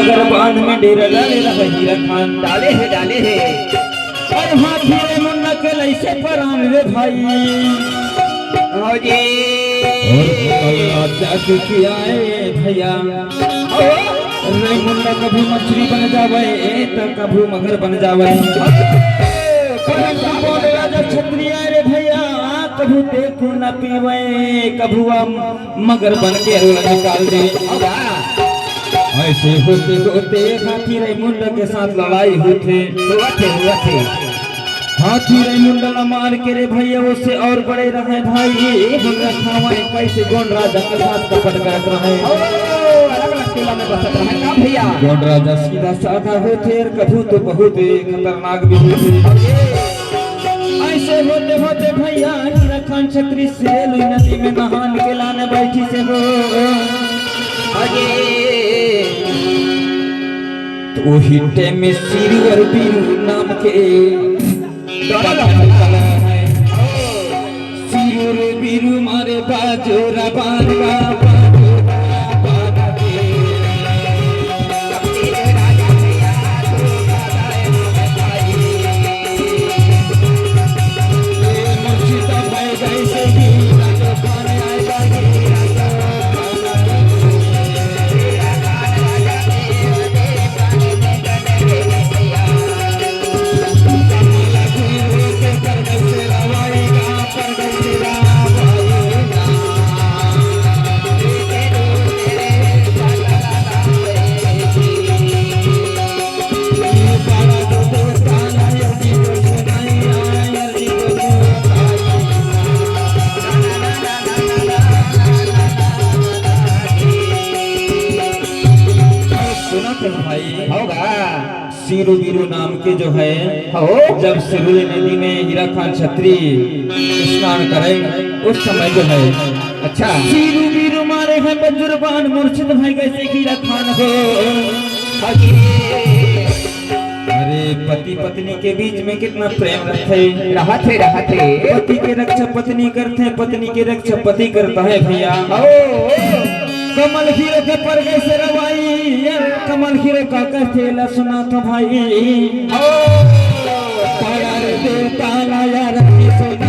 मगर बांध में डेरा डाले रहा हीरा खान डाले है और हाथी रे मुन्ना के लैसे परान रे भाई हो जी और जाके किया भैया रे मुन्ना कभी मछली बन जावे तो कभी मगर बन जावे कभी राजा क्षत्रिय रे भैया कभी देखो न पीवे कभी मगर बन के रोला निकाल दे ऐसे होते होते हाथी रे मुंडा के साथ लड़ाई हुए थे हाथी रे मुंडा मार के रे भैया उससे और बड़े रहे भाई हमरा खावाए कैसे गोंड राजा के साथ कपट करत रहे अलग-अलग किला में बसत रहे का भैया गोंड राजा सीधा साधा होते और कभू तो बहुत खतरनाक भी होते ऐसे होते होते भैया हीरा खान छतरी से लुई नदी में नहान के लाने बैठी से हो तो वही टाइम में सिरू और बीरू नाम के सिरू और बीरू मारे बाजो रबान बाबा सिरू बीरू नाम के जो है जब सिरू नदी में हीरा खान छतरी स्नान करे उस समय जो है अच्छा सिरू बीरू मारे हैं बजुर्बान मुर्शिद भाई कैसे हीरा खान हो अरे पति पत्नी के बीच में कितना प्रेम रखे पति के रक्षा पत्नी करते हैं पत्नी के रक्षा पति करता है भैया कमल हीरो के पर कैसे रवाई कमल हीरो का कहते ला सुना तो भाई ताला रे ताला यार सोना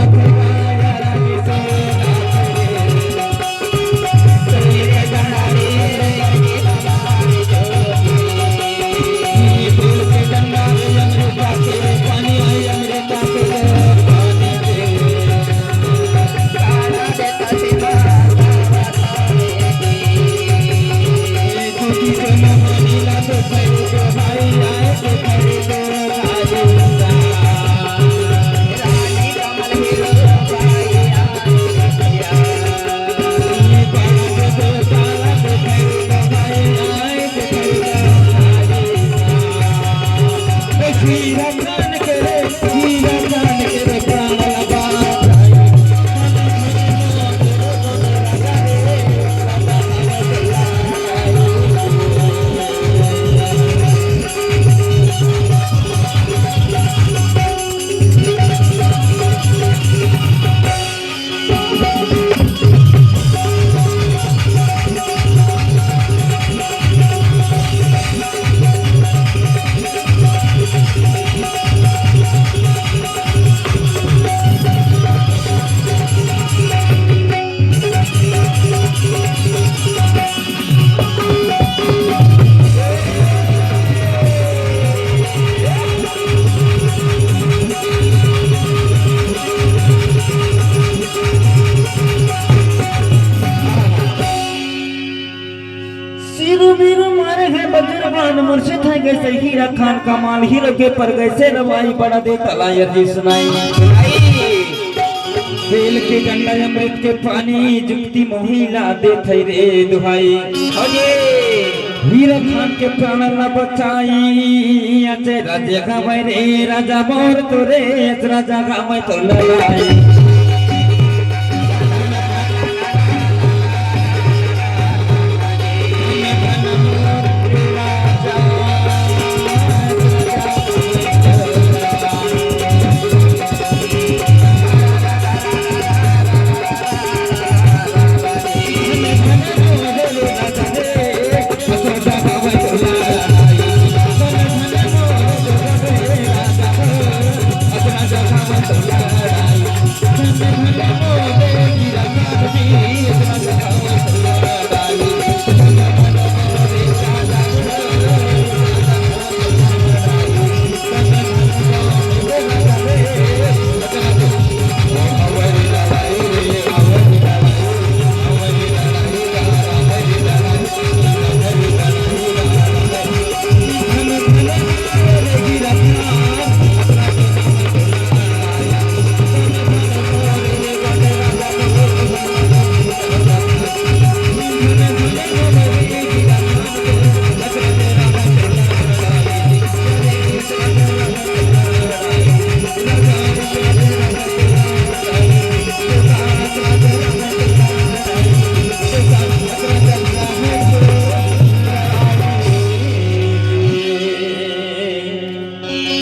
मुर्शिद है कैसे हीरा खान कमाल हीरो के पर कैसे रवाई बड़ा दे तलायर जी सुनाई बेल के गंगा अमृत के पानी जुक्ति मोहिला दे थई रे दुहाई हीरा खान के प्राण न बचाई अचे राजा का रे राजा मोर तो रे राजा का मैं तो लड़ाई